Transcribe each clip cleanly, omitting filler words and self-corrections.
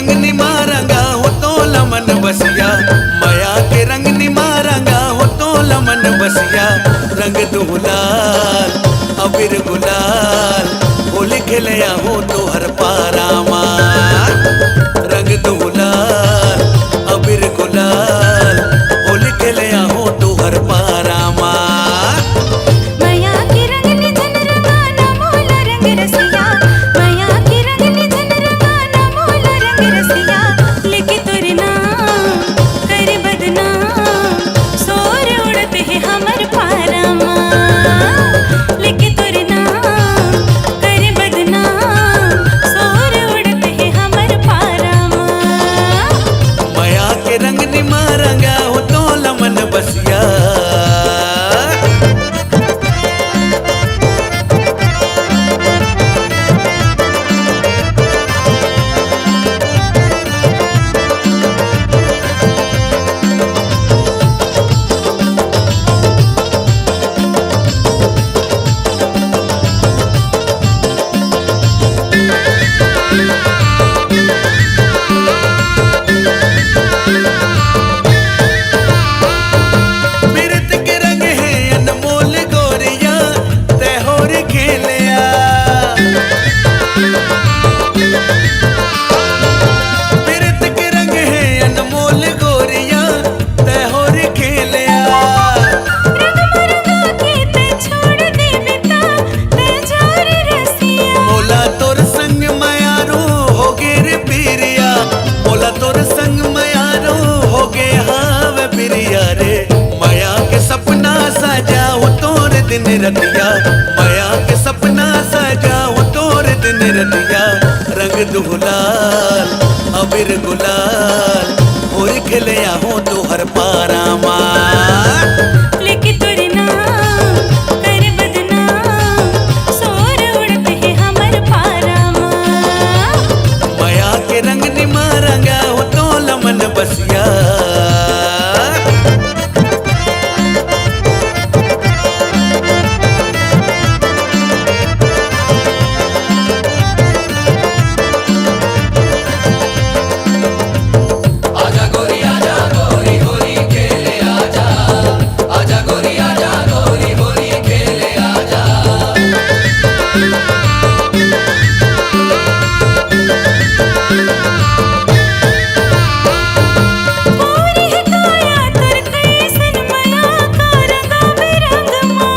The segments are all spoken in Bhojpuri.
रंग निमारंगा हो तो लमन बसिया, माया के रंग निमारंगा हो तो लमन बसिया। रंग दुलाल अबीर गुलाल होली खेलया हो तो हर पारामा। रंग दुलाल अबीर गुलाल होली खेलया हो तो हर पारामा। माया के रंग निधन रंगाना मोला रंग रसिया, माया के रंग निधन रंगाना मोला रंग रसिया। लेके तोरे नाम कर बदनाम सोर उड़ते है हमर पारामा। लेके तोरे नाम कर बदनाम सोर उड़ते है हमर पारामा। माया के रंग निमारंगा हो तो लमन बसिया। बिरत के रंग है अनमोल गोरिया तै होर खेलया। बिरत के रंग है अनमोल गोरिया तै होर खेलया। रंग मरंगा के ते छोड़ दे बेटा ते जोर रसिया। मोला तोर संग मयारो हो गे रे पिरिया, मोला तोर संग मयारो हो गे हाव पिरिया रे। माया के सपना सजा हो तोर दिन रतिया, माया के सपना सजा हो तोर दिन रतिया। रंग दुलाल अबीर गुलाल होर खेलया हो तो हर पारामा। लेके तोरे नाम कर बदनाम सोर उड़ते है हमर पारामा। माया के रंग निमारंगा हो तो लमन बसिया। आजा गोरी होली खेले आजा। आजा गोरी होली खेले आजा। पूरी है काया तर कैसन माया का रंगा बेरंग माँ।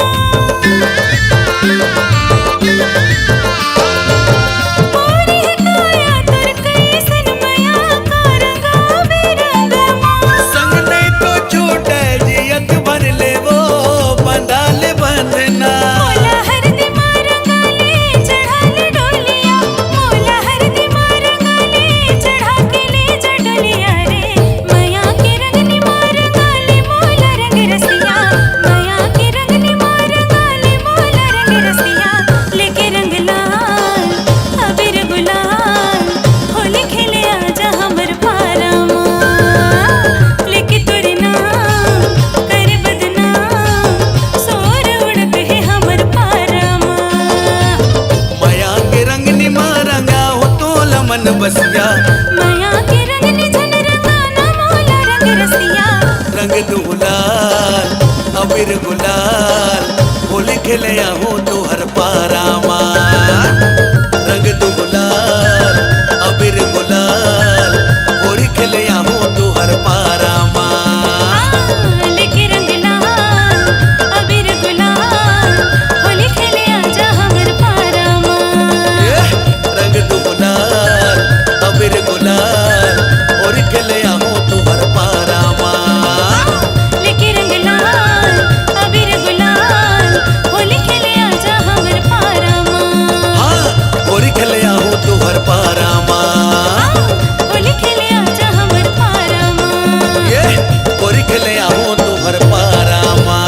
पूरी है काया तर कैसन माया का रंगा बेरंग माँ। संग नहीं तो छूटे जियत भर ले वो बंधा ले बंधना। मोला हरदी मारंगा ले चढ़ा ले डोलिया, मोला हरदी मारंगा ले चढ़ा के ले जा डोलिया रे। माया के रंग निमारंगा ले मोला रंग रसिया, माया के रंग निमारंगा ले मोला रंग रसिया। लेके रंग लाल अबीर गुलाल होली खेले आजा हमर पारामा। लेके तोरे नाम कर बदनाम सोर उड़ते है हमर पारामा। माया के रंग निमारंगा हो तो लमन बसिया। माया के रंग निधन रंगाना मोला रंग रसिया। रंग दुलाल अबीर गुलाल होली खेलया हो तो हर पारामा। रंग दुलाल अबीर गुलाल होली खेलया हो तो हर पारामा। लेके रंग लाल अबीर गुलाल होली खेले आजा हमर पारामा। रंग दुलाल अबीर गुलाल होली खेलया हो तो हर पारामा। लेके रंग लाल अबीर गुलाल होली खेले आजा हमर पारामा। हाँ होली खेलया हो तो हर पारामा। होली खेले आजा हमर पारामा। होली खेलया हो तो हर पारामा।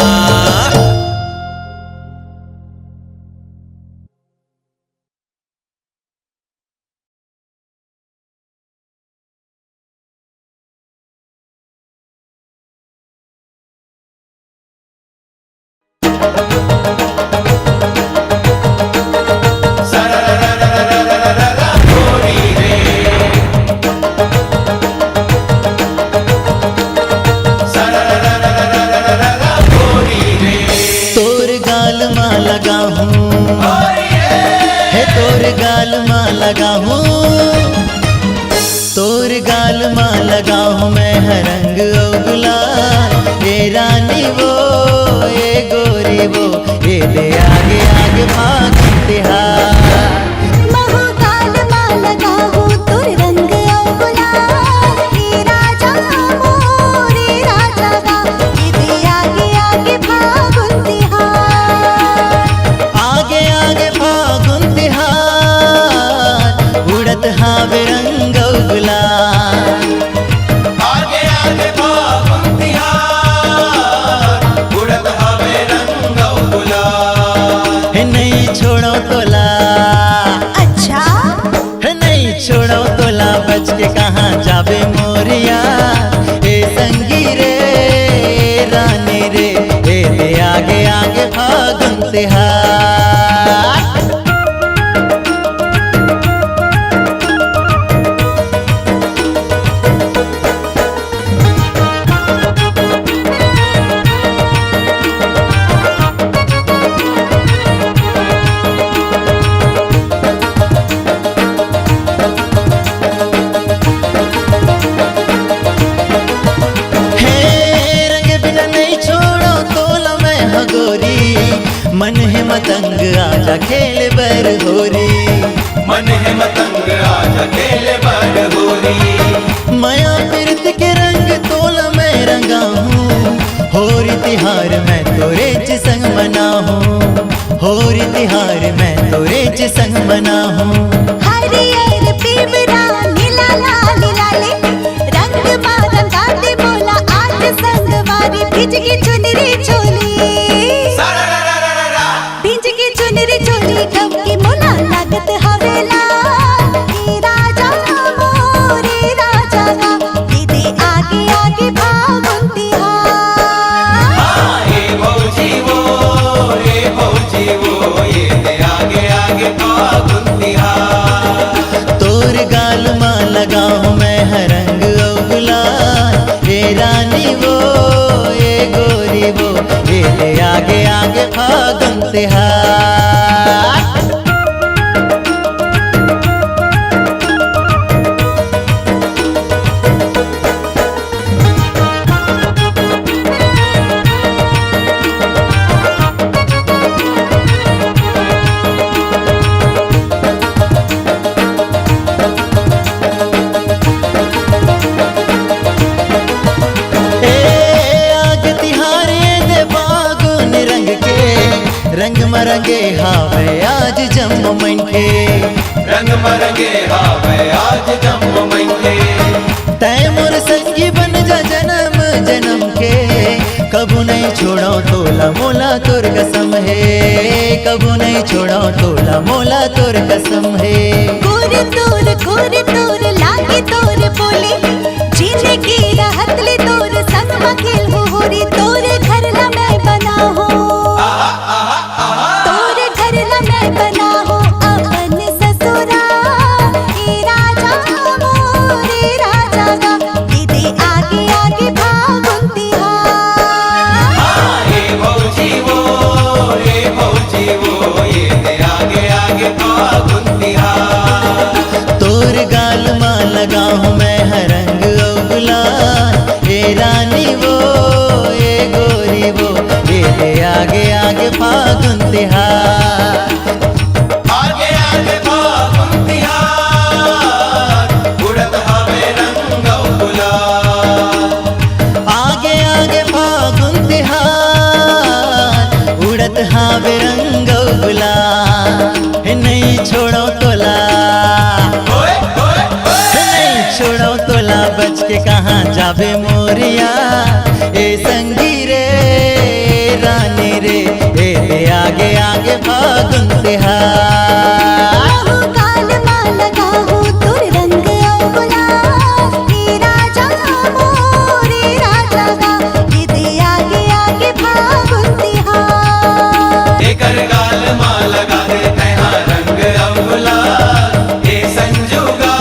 सा रा रा रा रा रा रा रा रा होली रे। गाल माँ लगाऊं मैं है रंग और गुलाल, ये रानी वो ये गोरी वो, ये ले आगे आगे भाग तिहार। महू गाल माँ लगाहूँ तुर रंग और गुलाल, हे राजा मोरे राजा गा, इदे आगे आगे फागुन तिहार। आगे आगे फागुन तिहार, उड़त हावे रंग और गुलाल। आगे आगे फागुन तिहार, उड़त हवे रंग और गुलाल। हे नहीं छोड़ो तोला, अच्छा हे नहीं छोड़ो तोला, बच के कहाँ जावे मोरिया, ए संगी रे रानी रे, ए ले आगे आगे फागुन तिहार। मन है मतंग आजा खेल बर होरी, मन है मतंग आजा खेल बर होरी। माया प्रीत के रंग तोला मैं रंगा हूँ, होरी तिहार मैं तोरे च संग मना हूँ, होरी तिहार मैं तोरे च संग मना हूँ। हरियर पीवरा नीला लाल लाले, रंग मारम गाते बोला आज संग वारी, भिजगी चुनरी चोली, भिजगी चुनरी चोली कब की मोला लागत हवेला, हे राजा मोरे राजा गा, इदे आगे आगे फागुन तिहार। हे भौजी वो, हे भौजी वो, ये ले आगे आगे फागुन तिहार। तोर गाल माँ लगाऊं मैं है रंग और गुलाल, ये रानी वो ये गोरी वो, ये ले आगे आगे फागुन तिहार। रंग मरंगे हावे आज जम्मू मन के, रंग मरंगे हावे आज जम्मू मन के। तय मोर संगी बन जा जन्म जन्म के, कबू नहीं छोड़ो तोला मोला तोर कसम है, कबू नहीं छोड़ो तोला मोला तोर कसम है। गोर तोर लागे तोर बोले, जीने की राहत ले तोर संग मखेल हो होरी, तोरे घर ला मैं बना हो, तोरे घर ला मैं बना हो अपन ससुरा, हे राजा मोरे राजा गा, इदे आगे आगे फागुन तिहार। हे भौजी वो, हे भौजी वो, ये ले आगे आगे फागुन तिहार। तोर गाल माँ लगाऊं मैं है रंग और गुलाल, ये रानी वो ये गोरी वो, ये ले आगे आगे फागुन तिहार। आगे आगे फागुन तिहार, उड़त हवे रंग और गुलाल। आगे आगे फागुन तिहार, उड़त हावे रंग और गुलाल। हे नहीं छोड़ो तोला, नहीं छोड़ो तोला, बच के कहाँ जावे मोरिया, ए संगी रे रानी रे, ए ले आगे आगे फागुन तिहार। महू गाल माँ लगाहूँ तुर रंग और गुलाल, हे राजा मोरे राजा गा, इदे आगे आगे फागुन तिहार। एकर गाल माँ लगा दे तैहा रंग और गुलाल, ये संजू गा,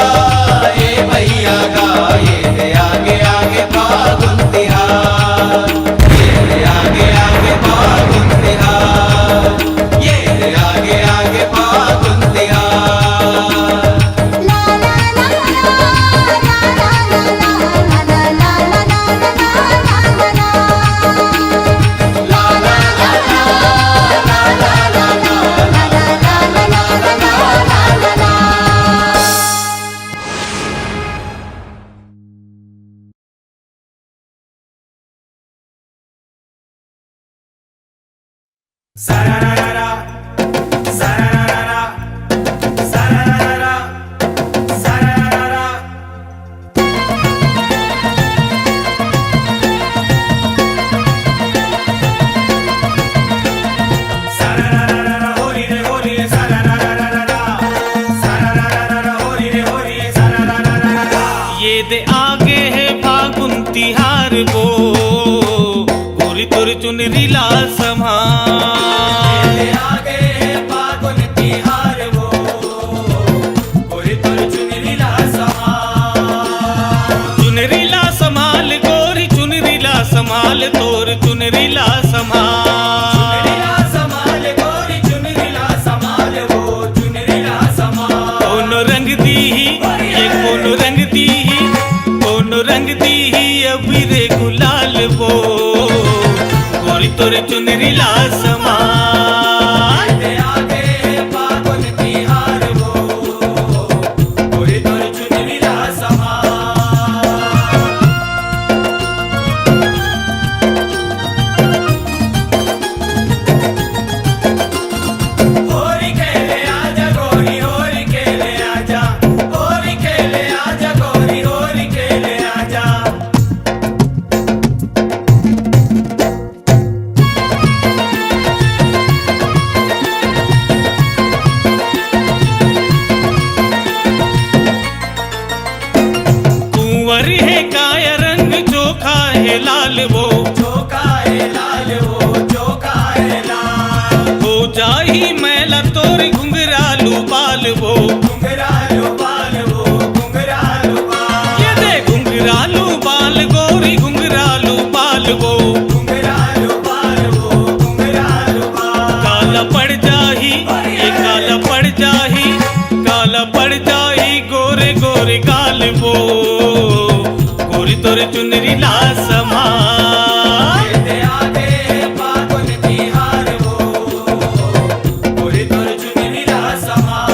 ये भैया गा, ये ले आगे आगे फागुन तिहार, ये ले आगे आगे फागुन तिहार, ये ले आगे आगे फागुन Sararara, sararara, sararara, sararara. Sararara, hori re, sararara. Sararara, hori re, sararara. ये दे आगे है फागुन तिहार वो गोरी तोर चुनरी ला संभाल ये आगे है फागुन तिहार वो, गोरी तोर चुनरी ला संभाल। चुनरी ला संभाल गोरी चुनरी ला संभाल तोर चुनरी ला संभाल चुनरी ला संभाल, गोरी चुनरी ला संभाल, वो चुनरी ला संभाल। कोनो रंग दी ये कोनो रंग दी कोनो रंग दी अबीरे गुलाल वो गोरी तोर चुनरी ला संभाल ये आगे है फागुन तिहार वो, गोरी तोर चुनरी ला संभाल। होरी खेले आजा गोरी, होरी खेले आजा, होरी खेले आजा गोरी, होरी खेले आजा। कुंवर है काया रंग चोखा है लाल वो चौका है लाल, वो चौका है लाल। हो जाही मैला तोरी घुंघरालू बाल वो घुंघरालू बाल, वो घुंघरालू बाल। ये दे घुंघरालू बाल गोरी घुंघरालू बाल वो घुंघरालू बाल, वो घुंघरालू बाल। काला पड़ जाही ये काला पड़ जाही काला पड़ जाही गोरे गोरे गाल वो गोरी तोरे चुनरी ला संभाल ये आगे है फागुन तिहार वो, गोरी तोर चुनरी ला संभाल।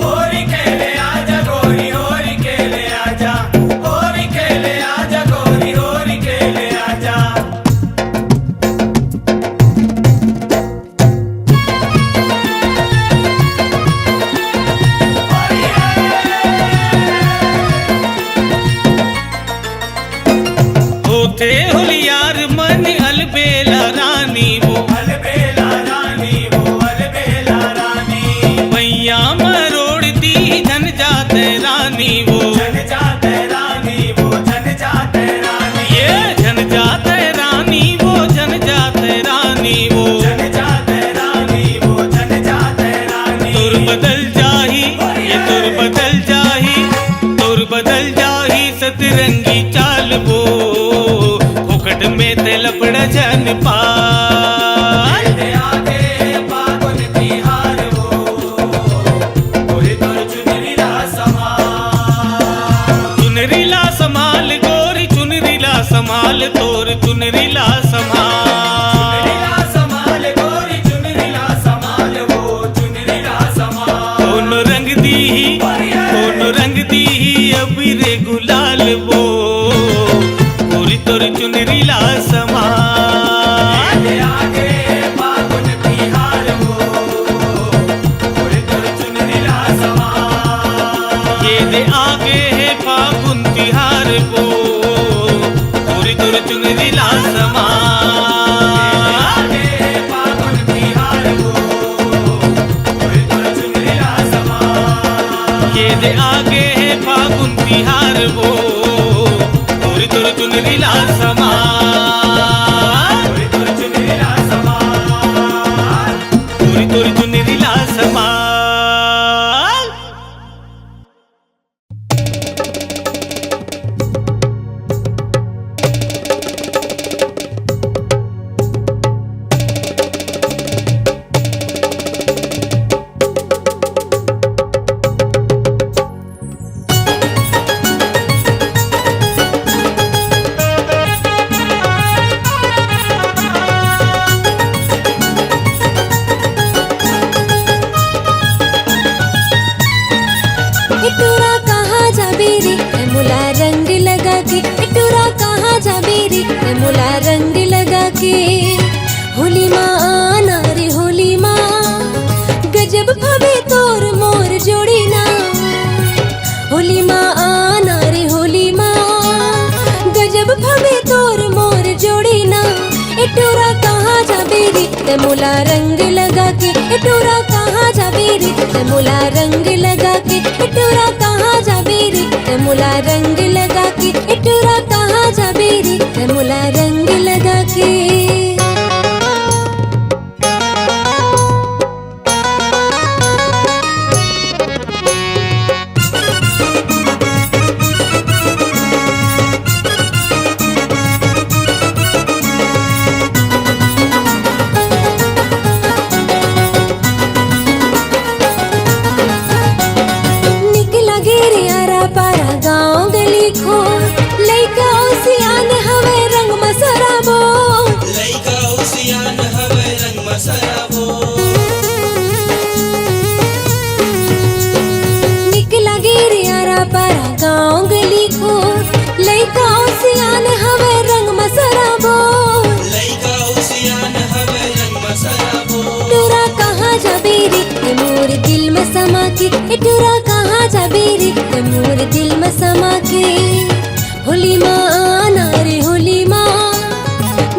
होरी खेले आजा गोरी, होरी खेले आजा, होरी खेले आजा गोरी, होरी खेले आजा। होते होलियार मन अलबेला रानी वो अलबेला रानी, वो अलबेला रानी। मैया मरोड़ दी धन जाते रानी वो जन जाते रानी, वो जन जाते रानी। ये धन जाते रानी वो जन जाते रानी वो जन जाते रानी, वो जन जाते रानी। तुर बदल जाही ये तुर बदल जाही तुर बदल जाही सतरंगी चाल वो फुकट में ते लपड़ जन पाल ये आगे है फागुन तिहार वो, गोरी तोर चुनरी ला संभाल। चुनरी ला संभाल गोरी चुनरी ला संभाल तोर चुनरी ला संभाल चुनरी ला संभाल, गोरी चुनरी ला संभाल, वो चुनरी ला संभाल। कोनो रंग दी अबीरे गुलाल वो गोरी तोर चुनरी ला संभाल ये आगे है फागुन तिहार वो, गोरी तोर चुनरी ला संभाल। ये दे आगे है फागुन तिहार वो गोरी तोर चुनरी ला संभाल आगे है फागुन तिहार वो, गोरी तोर चुनरी ला संभाल। ये दे आगे है फागुन तिहार वो गोरी तोर चुनरी ला संभाल गोरी तोर चुनरी ला संभाल। गोरी तोर चुनरी ला संभाल के। होली माँ आना रे होली माँ, गजब भवे तोर मोर जोड़ी ना। होली माँ आना रे होली माँ, गजब भवे तोर मोर जोड़ी ना। एटोरा कहाँ जाबे रे ते मोला रंग लगा के, एटोरा कहाँ जाबे रे ते मोला रंग लगा के। एटोरा कहाँ जाबे रे ते मोला रंग लगा के, एटोरा कहाँ जाबे रे ते मोला रंग लगा के। एटोरा कहाँ जाबे रे ते मोर दिल में समा के। होली माँ आना रे होली माँ,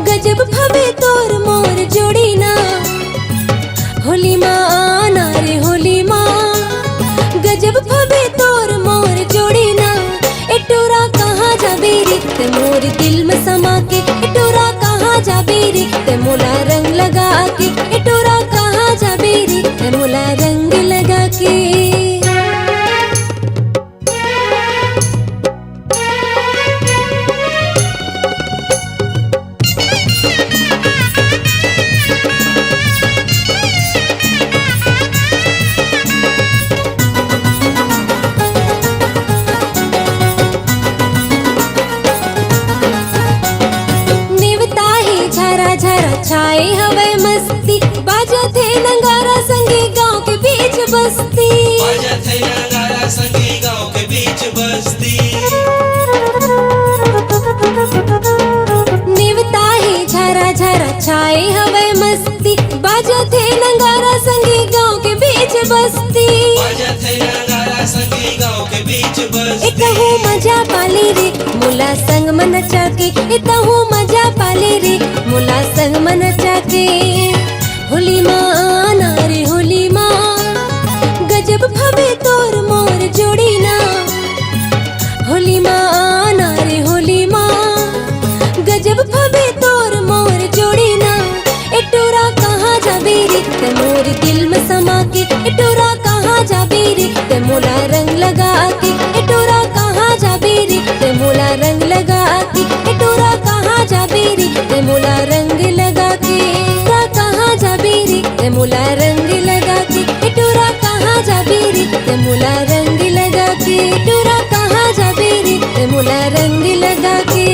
गजब भवे तोर मोर जोड़ी ना। होली माँ आना रे होली माँ, गजब भवे तोर मोर जोड़ी ना। एटोरा कहाँ जाबे रे ते मोर दिल में समा के। एटोरा कहाँ जाबे रे ते मोला रंग लगा के। एटोरा कहाँ जाबे रे ते मोला रंग लगा के। छाए हवे मस्ती, बाजा थे नगारा संगे गांव के बीच बस्ती। बाजा थे नगारा संगे गांव के बीच बस्ती। नेवता है झरा झरा छाए हवे मस्ती, बाजा थे नगारा संगे गांव के बीच बस्ती। बाजा थे नगारा संगे गांव के बीच बस्ती। इतहु मजा पाले रे मुला संग मन चाके। इतहु मजा पाले रे मुला संग मन चाके। होली माँ आना रे होली माँ, गजब भवे तोर मोर जोड़ी ना। होली माँ आना रे होली माँ, गजब भवे तोर मोर जोड़ी ना। एटोरा कहाँ जाबे रे ते मोर दिल में समा के। एटोरा कहाँ जाबे रे ते मोला रंग लगा के। एटोरा कहाँ जाबे रे ते मोला रंग लगा के। एटोरा कहाँ जाबे रे ते मोला रंग लगा के। कहाँ जाबे रे ते मोला रंग लगा के। एटोरा कहाँ जाबे रे ते मोला रंग लगा के। एटोरा कहाँ जाबे रे ते मोला रंग लगा के।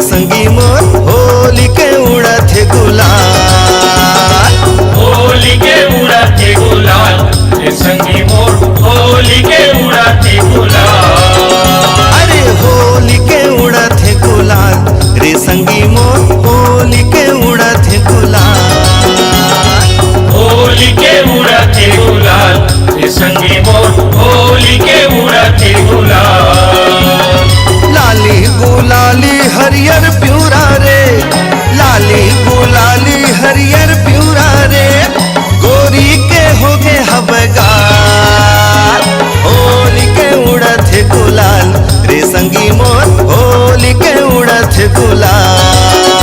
संगी मोर होली के उड़त है गुलाल। होली के उड़त है गुलाल रे संगी मोर, होली के उड़त है गुलाल। अरे होली के उड़त है गुलाल रे संगी मोर, होली के उड़त है गुलाल। होली के उड़त है गुलाल रे संगी मोर, होली के उड़त है गुलाल। लाली गुलाली हरियर प्यूरा रे, लाली गुलाली हरियर प्यूरा रे, गोरी के होगे हबगार। होली के उड़त है गुलाल रे संगी मोर, होली के उड़त है गुलाल।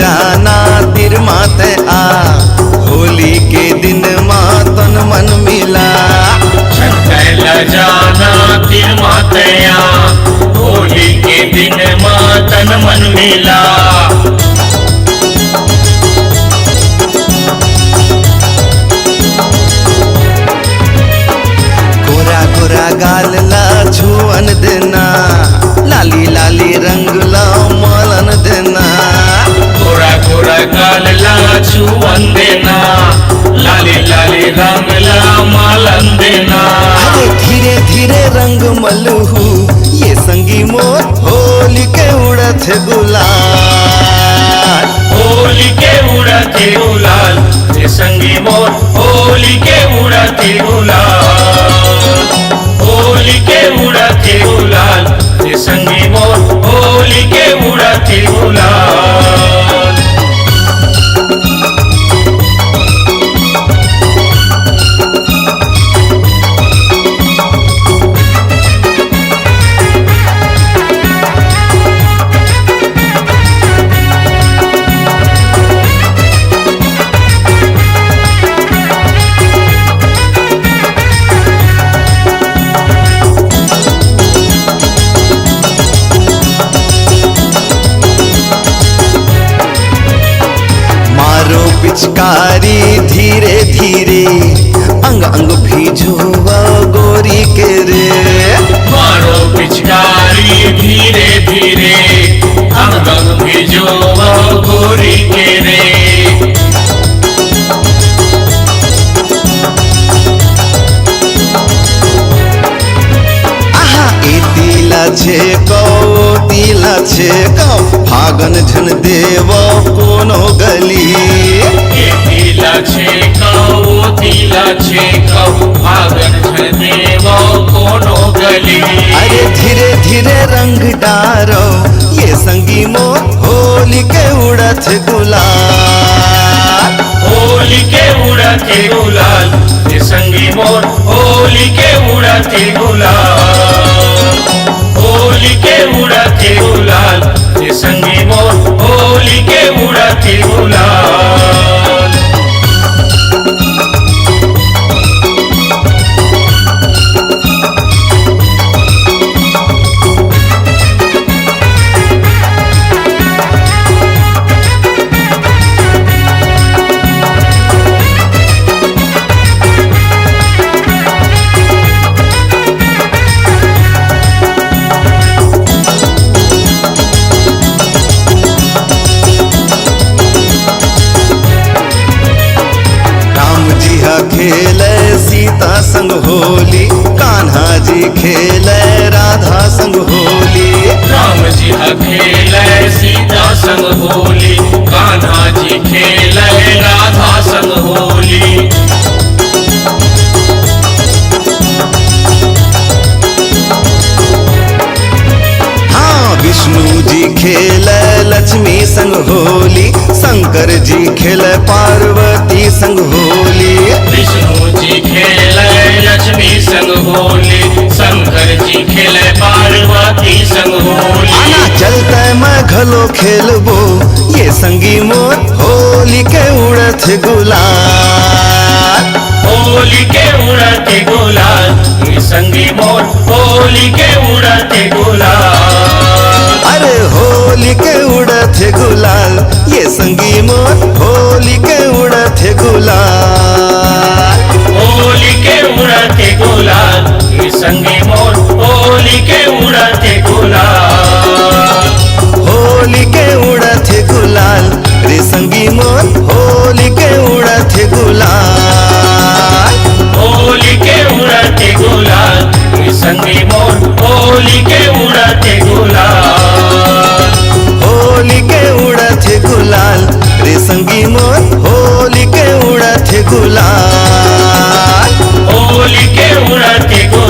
जाना तिर माते आ होली के दिन माँ तन मन मिला छंटल जाना तिर मातया होली के दिन माँ तन मन मिला गोरा गोरा गाल ला छुअन देना लाली लाली रंग ला मलन देना गोरा गोरा गाल ला छुअन देना लाली लाली रंग ला मालन देना अरे धीरे धीरे रंग मलहू ये संगी मोर होली के उड़त गुलाल होली के उड़ते गुलाल ये संगी मोर होली के उड़ते गुलाल होली के उड़ते गुलाल ये संगी मोर होली के उड़ते गुलाल पिचकारी धीरे धीरे अंग अंग भीजुआ गोरी के रे मारो पिचकारी धीरे धीरे अंग अंग भिजो गोरी के रे आहा ए तिला छे कौ फागन झन देव कोनो गली तिला छे कौ फागन झन देव कोनो गली अरे धीरे धीरे रंग डारो ये संगी मोर होली के उड़त गुलाल होली के उड़ते गुलाल ये संगी मोर होली के उड़ते गुलाल होली के उड़ते गुलाल ये संगी मोर होली के उड़ते गुलाल खेले सीता संग होली कान्हा जी खेले राधा संग होली राम जी खेले सीता संग होली कान्हा जी खेले राधा संग होली हाँ विष्णु जी खेले लक्ष्मी संग होली शंकर जी खेले पार्वती संग होली विष्णु जी खेले लक्ष्मी संग होली शंकर जी खेले पार्वती संग होली आना चलते मैं घलो खेलबो ये संगी मोर होली के उड़त गुलाल होली के उड़ते गुलाल ये संगी मोर होली के उड़ते गुलाल अरे होली के उड़त गुलाल ये संगी मोर होली के उड़त गुलाल होली के उड़ते गुलाल ये संगी मोर होली के उड़ते गुलाल होली के उड़त गुलाल रे संगी मोर होली के उड़त गुलाल होली के उड़ते गुलाल ये संगी मोर होली के उड़ते गुलाल होली के उड़त गुलाल रे संगी मोर होली के उड़त गुलाल होली के उड़ते गुलाल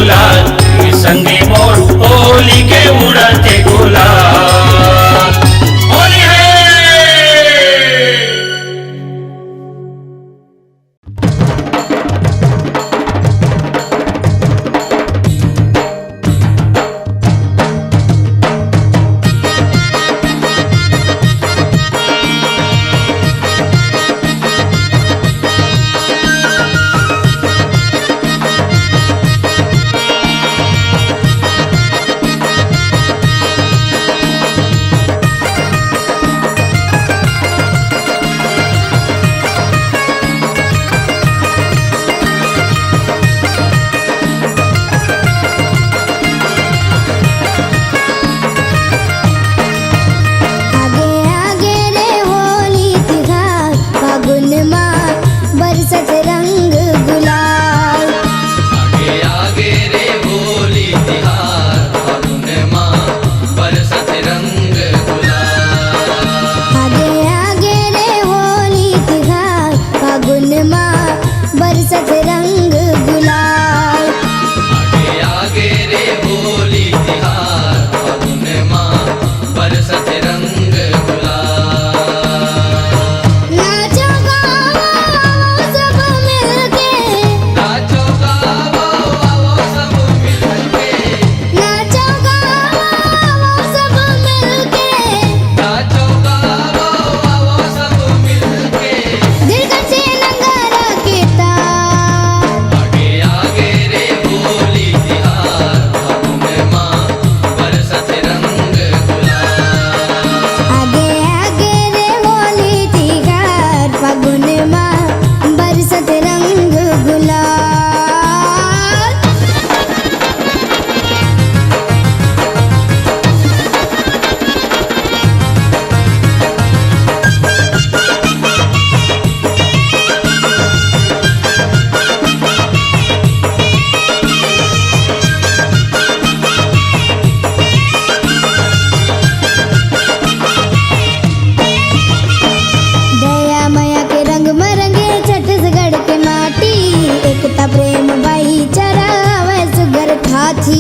थाथी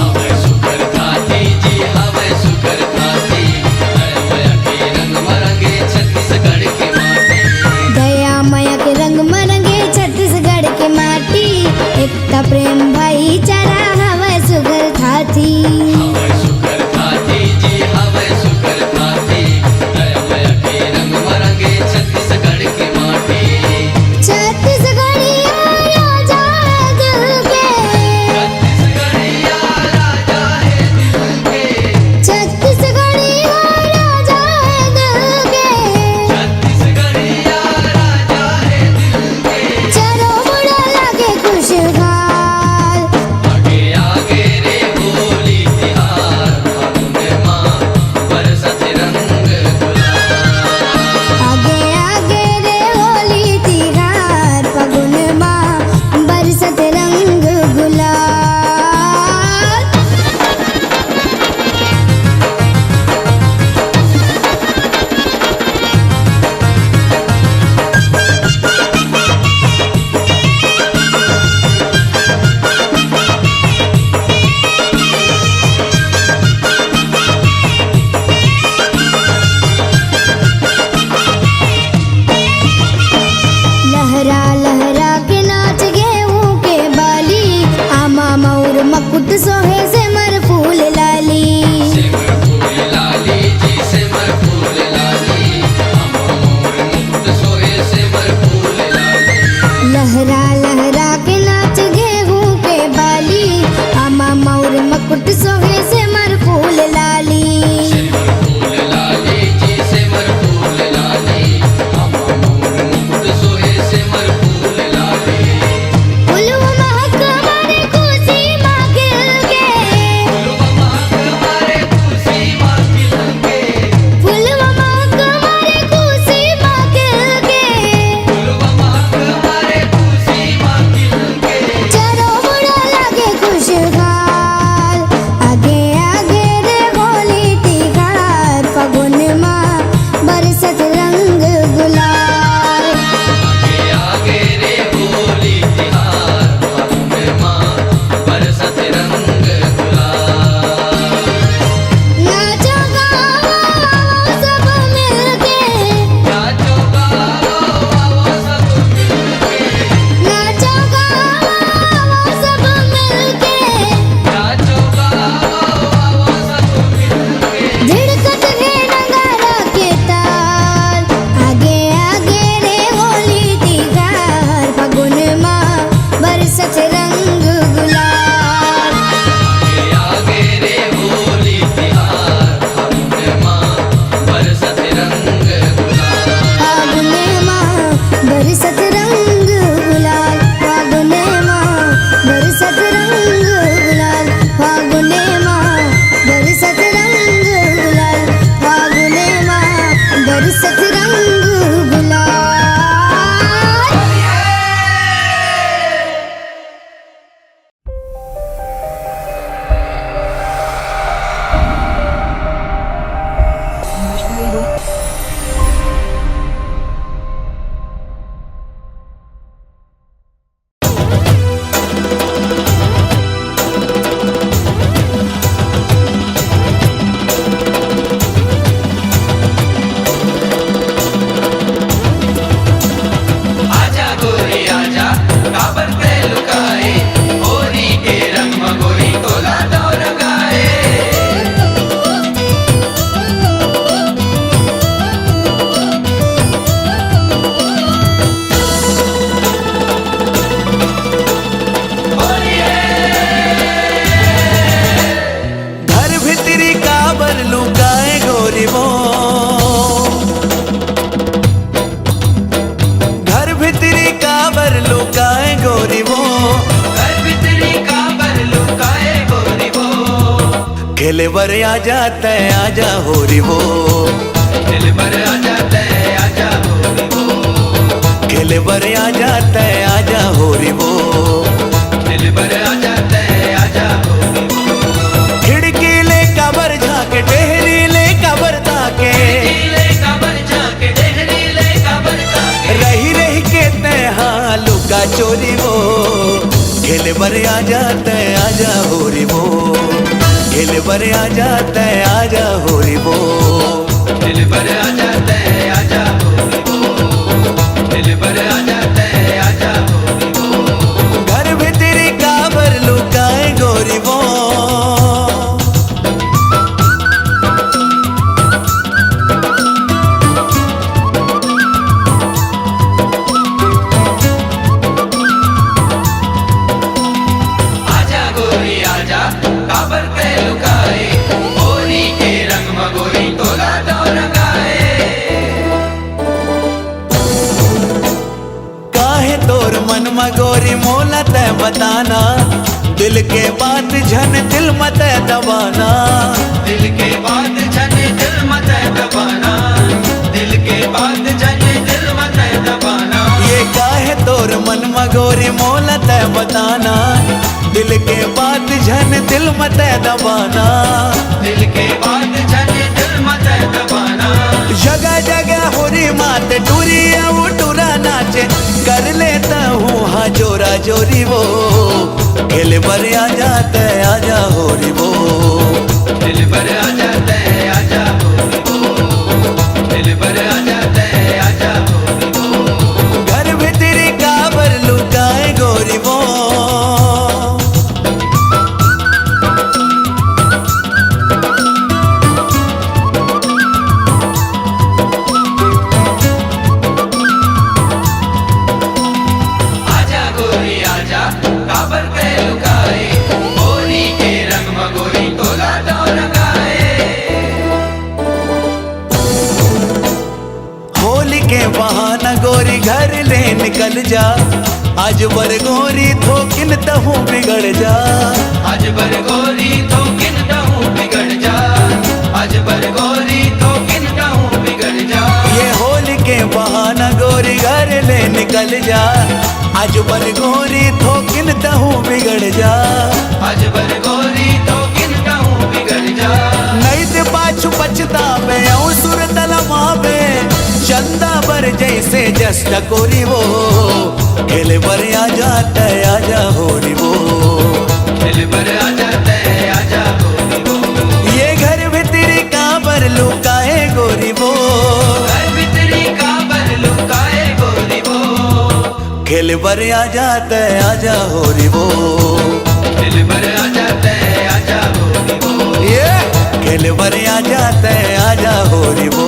हवे सुकर थाती जी हवे सुकर थाती दया के रंग मरंगे छत्तीसगढ़ के माटी दया माया के रंग मरंगे छत्तीसगढ़ के माटी एकता प्रेम भाईचारा हवे सुगर थाथी हवे सुकर थाती जी हवे सुकर थाती दया के रंग मरंगे छत्तीसगढ़ के माटी छत्तीसगढ़िया राजा है दिल के छत्तीसगढ़िया राजा है दिल के छत्तीसगढ़िया राजा है दिल के छत्तीसगढ़िया राजा है दिल के चलो बड़ा लगे खुशहाल आगे आगे रे होली तिहार फागुन माँ बरसत रंग गुलाल आगे आगे रे होली तिहार फगुन माँ बरसत रंग गुलाल लहरा लहरा के नाच गेहूं के बाली आमा मऊर मकुट सोहे से मर फूल लाली सिमर फूल लाली जी सिमर फूल लाली अमर मोर मुकुट सोहे सिमर फूल लाली लहरा लहरा के नाच गेहूं के बाली आमा मऊर मकुट सोहे से मर फूल लाली सिमर फूल लाली जी सिमर फूल लाली अमर मोर मुकुट सोहे सिमर फूल लाली फुलवा महक मारे खुशी माँ खिल के फूलवा महक मारे खुशी माँ खिल के फुलवा महक मारे खुशी माँ खिल के फूलवा महक मारे खुशी माँ खिल के चलो बड़ा लगे खुशहाल आगे आगे रे होली तिहार फगुन माँ बरसत रंग गुलाल आगे आगे रे होली तिहार फागुन माँ बरसत रंग गुलाल नाचो गाओ सब मिलके नाचो गाओ आओ सब मिलके नाचो गाओ सब मिलके नाचो गाओ आओ सब मिलके धड़कत है नगारा के ताल आगे आगे रे होली तिहार फगुन माँ बरसत रंग गुलाल आगे आगे रे होली तिहार फागुन माँ बरसत रंग गुलाल फागुन माँ बरसत रंग गुलाल फागुन माँ बरसत रंग गुलाल फागुन माँ बरसत रंग गुलाल फागुन माँ बरसत रंग गुलाल आजा गोरी आजा काबर पे लुकाए होली के रंग में गोरी कोला दौर गाए होली घर भितरी काबर लुकाए गोरी वो घर भितरी काबर लुकाए गोरी वो घर भीतरी काबर लुकाए गोरी वो खेले बर आ जाता है आजा होरी वो दिल भर आ जाता है आजा गोरी वो खेले बर आ जाता है आजा होरी वो दिल भर आ जाता है आजा गोरी वो खिड़की ले काबर झाके टहरी ले काबर ताके ले काबर जाके देहरी ले काबर जाके रही रही के तय लुका चोरी वो खेले बर आ जाता है आजा होरी खेल बर आ जाता है आजा होरी बो दिल भर आ जाता है आजा होरी बो दिल भर आ जाता है आजा होरी बो घर में तेरी काबर लुकाए गोरी बो आजा गोरी आजा काबर के लुकाए होरी के रंग मगोरी तोला तो रंगाए काहे तोर मन मगोरी मोला तय बताना दिल के बात झन दिल मत दबाना दिल के बात जने दिल मत दबाना दिल के बात जने दिल मत दबाना ये काहे तोर मन मगोरी मोला तय बताना दिल के बात झन दिल मत दबाना दिल के बात जने दिल मत दबाना जगह जगह होरी मात टूरी टूरा नाचे कर लेता हूँ हाँ जोरा जोरी वो खेल पर आ जाता है आजा होरी वो दिल भर आ जाता है आजा होरी बो दिल भर आ जाता है आजा होरी बो घर में तेरी काबर लुकाए गोरी वो आजा गोरी आजा काबर के लुकाए होरी के रंग मगोरी तोला तो रंगाए होली के बहाना गोरी घर ले निकल जा आज बर गोरी थोकिन तहूँ बिगड़ जा आज बर गोरी तो किन हूँ बिगड़ जा आज बर गोरी तो किन हूँ बिगड़ जा ये होली के बहाना गोरी घर ले निकल जा आज बर गोरी थोकिन तहूँ बिगड़ जा आज बर गोरी तो किन हूँ बिगड़ जा नहीं ते पाछू पछतावे और सुर तलमा में चंदा बर जैसे जस्ट कोरी वो खेले बर आ जाता है आजा होरी वो दिल भर आ जाता है आजा होरी बो ये घर में तेरी काबर लुकाए गोरी वो घर भीतरी काबर लुकाए गोरी बो खेल बर आ जाता है आजा होरी वो दिल भर आ जाता है आजा होरी बो ये खेल बर आ जाता है आजा होरी वो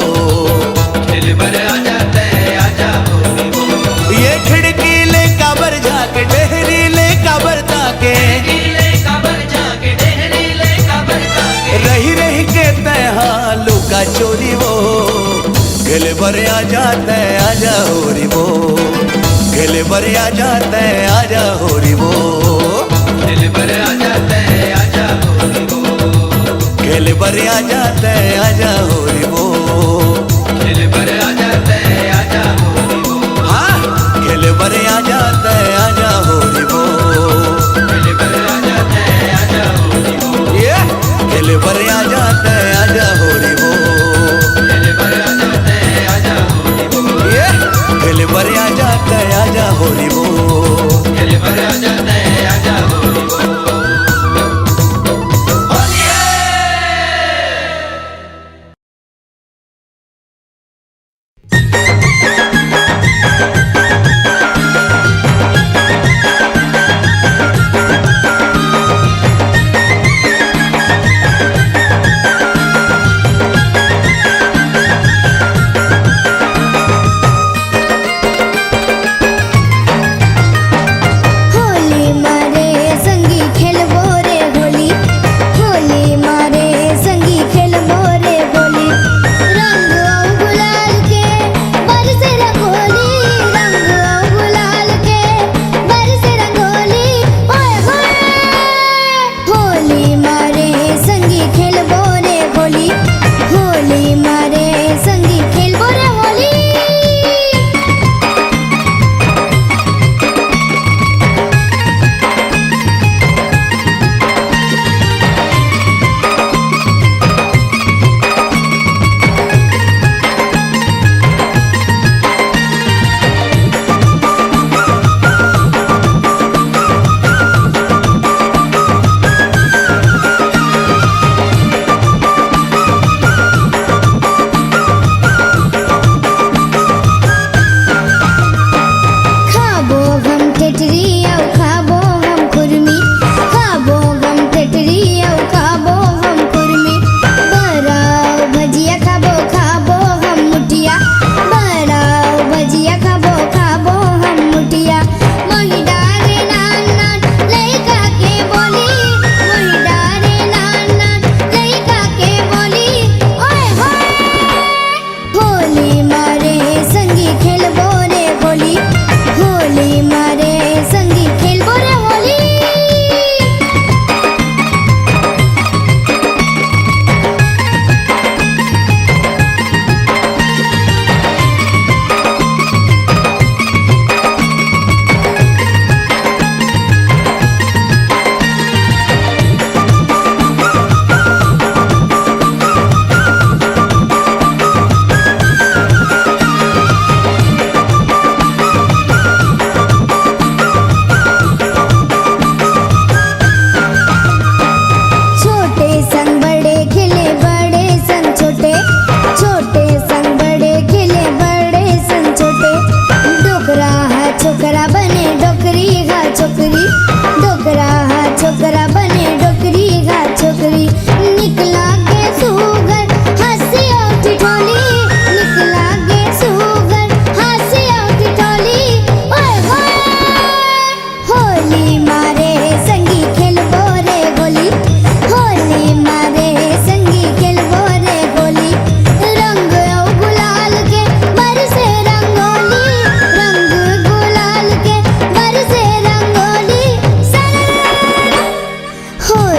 दिल भर आ जाता है आजा होरी बो ये खिड़की ले काबर झाके डेहरी ले काबर ताके ले काबर जाके डेहरी ले काबर जाके रही रही के तहा लुका चोरी वो खेल बर आ जाता है आजा होरी वो खेल बर आ जाता है आजा होरी वो दिल भर आ जाता है आजा होरी बो खेल बर आ जाता है आजा होरी वो दिल भर आ जाता है आजा होरी बो हाँ खेल बर आ जाता है आजा होरी वो दिल भर आ जाता है आजा होरी बो ये खेल बर आ जाता है आजा होरी वो दिल भर आ जाता है आजा होरी बो ये खेल बर आ जाता है आजा होरी वो दिल भर आ जाता है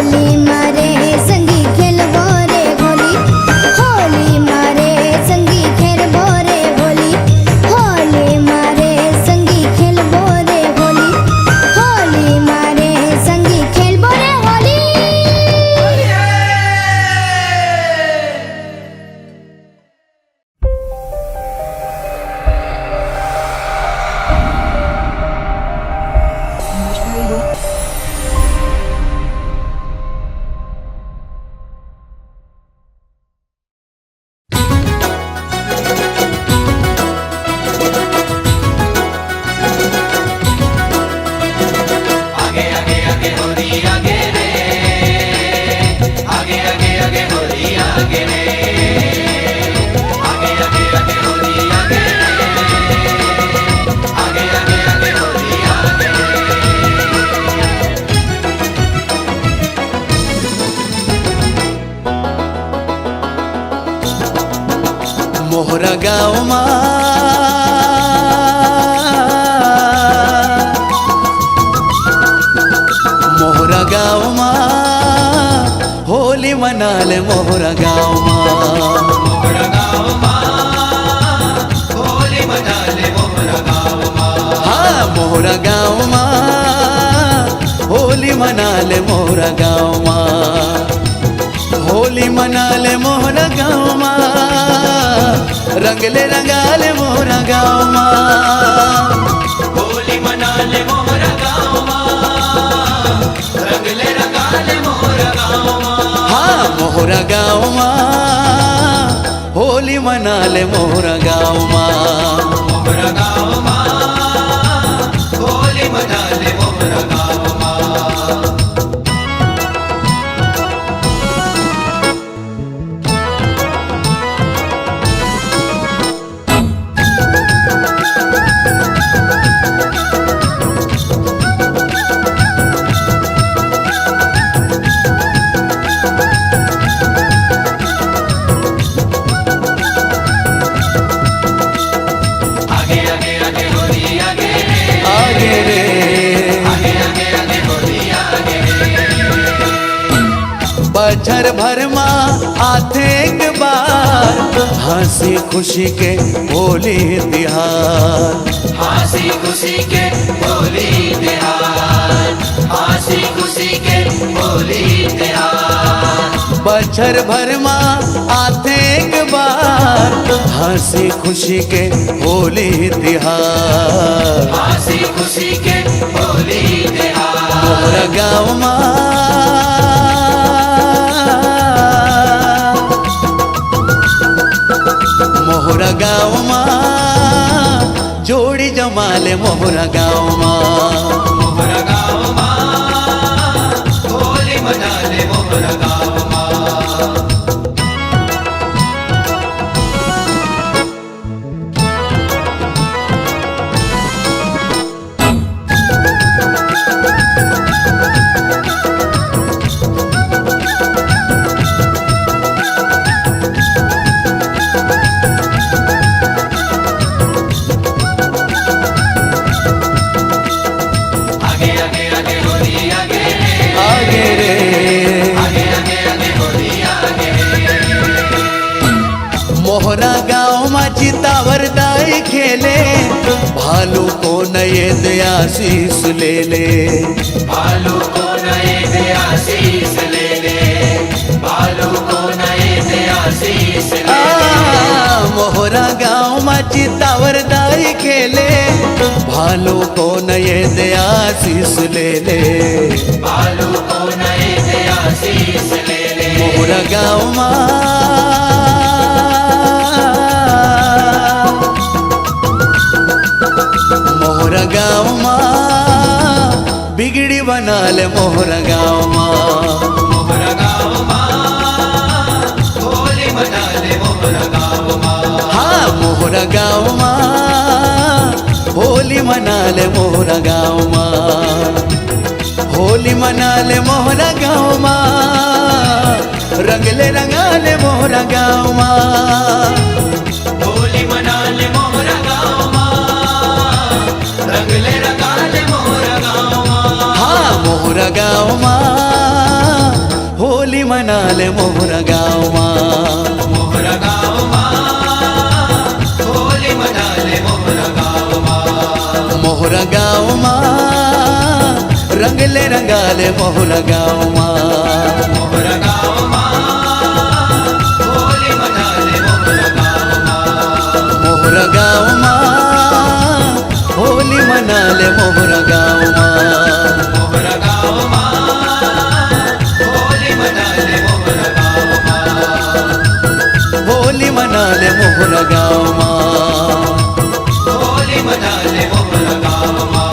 होली मारे संगी खेलबो रे होली, होली मारे संगी खेलबो रे होली, होली मारे संगी खेलबो रे होली, होली मारे संगी खेलबो रे होली। आगे आगे आगे होली आगे रे, आगे आगे आगे होली आगे रे, आगे आगे आगे होली आगे रे, आगे आगे आगे होली आगे रे। मोहरा गाँव माँ मोहरा गाँव माँ होली मना ले मोहरा गाँव माँ मोहरा गाँव माँ होली मना ले मोहरा गाँव माँ। हाँ मोहरा गाँव माँ होली मना ले मोहरा गाँव माँ होली मना ले मोहरा गाँव माँ रंगले रंगाले मोहरा गाँव माँ होली मना ले मोहरा गाँव माँ, रंगले रंगाले मोहरा गाँव माँ। हाँ मोहरा गाँव माँ होली मना ले मोहरा गाँव माँ मोहरा गाँव माँ होली मना ले मोहरा गाँव माँ। आगे आगे आगे होली आगे रे, आगे रे आगे आगे आगे होली आगे रे। बछर भर माँ आते एक बार हंसी खुशी के होली तिहार हंसी खुशी के होली त्योहार, हंसी खुशी के होली त्योहार। बछर भर माँ आते एक बार हंसी खुशी के होली तिहार हंसी खुशी के होली त्योहार। मोहरा गाँव माँ मोहरा गाँव माँ जोड़ी जमाले मोहरा गाँव माँ मोहरा गाँव माँ होली मना ले मोहरा गाँव माँ। आगे आगे आगे होली आगे रे, आगे रे आगे आगे आगे होली आगे रे। मोहरा गाँव माँ चितावर दाई खेले भालू को नये दयाशीष ले ले भालू को नए दया शीस ले ले, भालू को नए दया शीस ले ले। मोहरा गाँव माँ चितावर दाई खेले भालू को नये दयाशीष ले ले भालू को नए दया शीस ले ले। मोहरा गाँव माँ मोहरा गाँव माँ बिगड़ी बना ले मोहरा गाँव माँ मोहरा गाँव माँ होली मना ले मोहरा गाँव माँ। हाँ मोहरा गाँव माँ होली मना ले मोहरा गाँव माँ होली मना ले मोहरा गाँव माँ रंगले रंगाले मोहरा गाँव माँ होली मना ले मोहरा गाँव माँ, रंगले रंगाले मोहरा गाँव माँ। हाँ मोहरा गाँव माँ मना ले मोहरा गाँव माँ। मोहरा गाँव माँ होली मना ले मोहरा गाँव माँ। मोहरा गाँव माँ रंग ले रंगा ले मोहरा गाँव माँ। मोहरा गाँव माँ होली मना ले मोहरा गाँव माँ। मोहरा गाँव माँ होली मना ले मोहरा गाँव माँ। मोहरा गाँव माँ होली मना ले मोहरा गाँव माँ। होली मना ले मोहरा गाँव माँ। होली मना ले मोहरा गाँव माँ।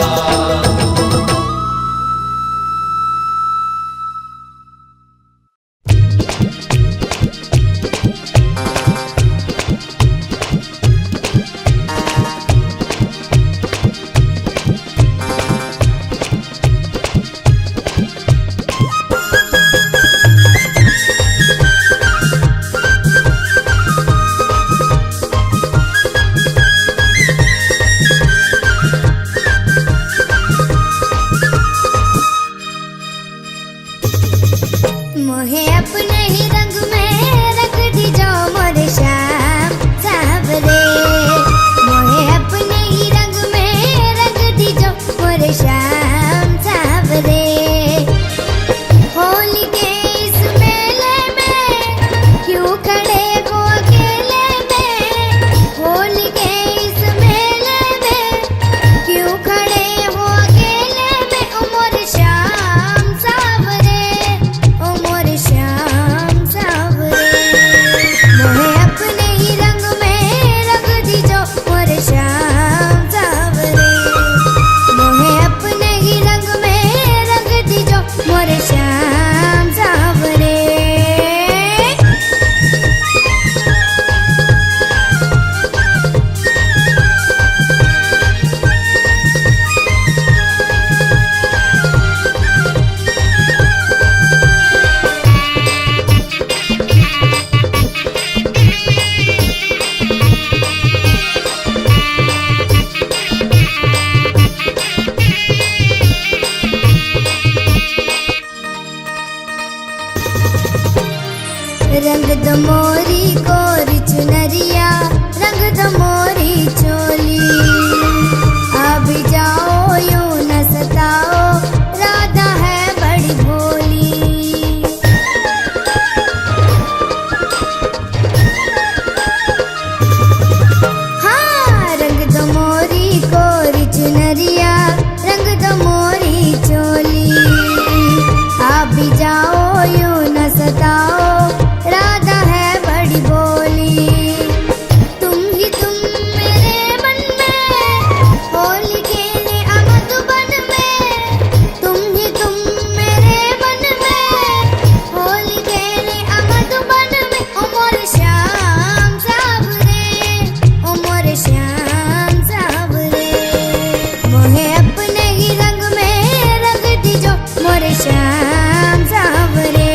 मोहे अपने ही रंग में रंग दीजो मोरे श्याम साहब रे। मोहे अपने ही रंग में रंग दीजो मोरे श्याम साहब रे। होली के इस मेले में क्यों खड़े हो अकेले में। होली के इस मेले में क्यों खड़े हो अकेले में। ओ मोरे श्याम साहब रे, ओ मोरे श्याम साहब रे। मोहे अपने ही रंग में रंग दीजो मोरे श्याम साहब रे। मोहे अपने ही रंग में रंग दीजो मोरे श्याम साहब रे। रंग दो मोरी कोरी चुनरिया, रंग दो मोरी चोली। अब जाओ यूं न सताओ, राधा है बड़ी भोली। हाँ, रंग दो मोरी कोरी चुनरिया, रंग दो मोरी चोली। अब जाओ यूं न सताओ, राधा है बड़ी भोली। तुम ही तुम मेरे मन में होली खेले आ मधुबन में। तुम ही तुम मेरे मन में होली खेले आ मधुबन में। ओ मोरे श्याम साहब रे, ओ मोरे श्याम साहब रे। मोहे अपने ही रंग में रंग दीजो मोरे श्याम साहब रे।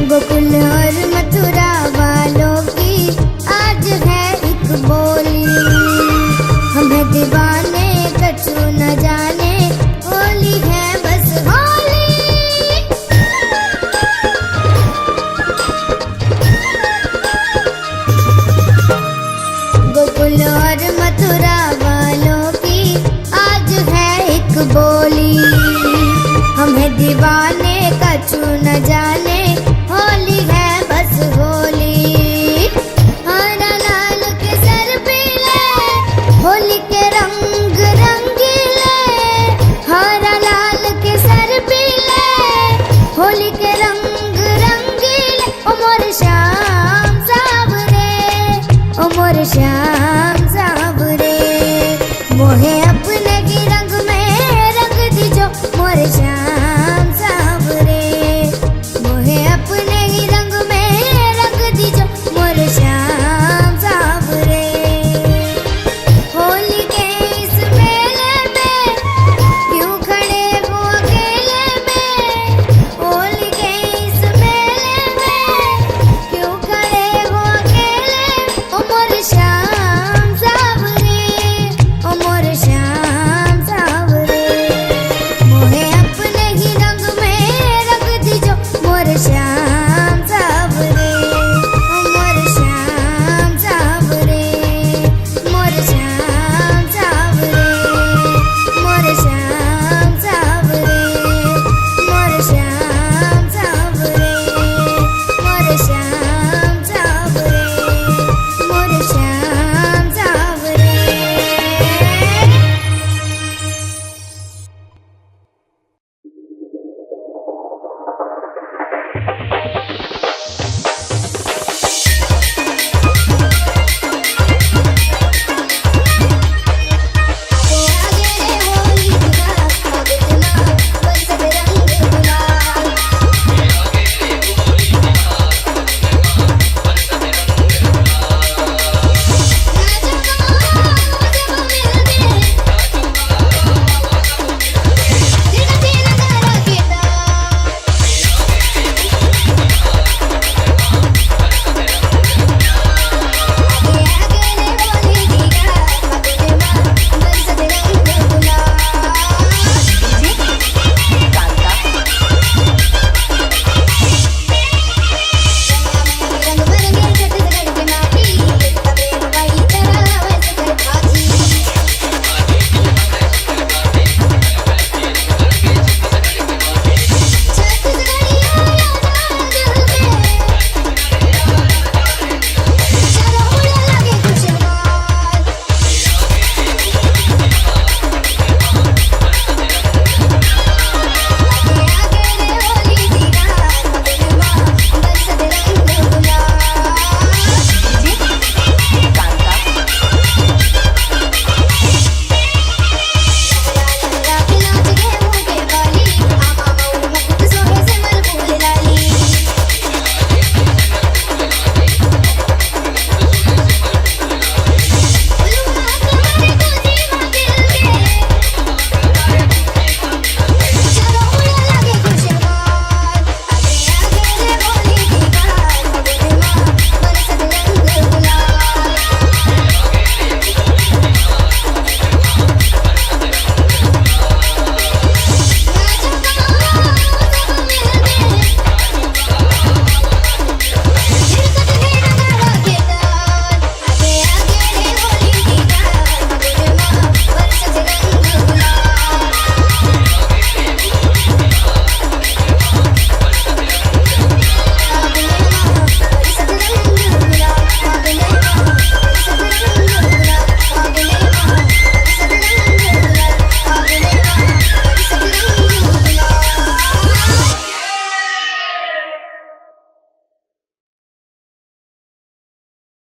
गोकुल और मथुरा वालों की आज है एक बोली। हमें दीवाने कछु न जाने, होली है बस होली। गोकुल और मथुरा वालों की आज है एक बोली। हमें दीवाने कछु न जाने,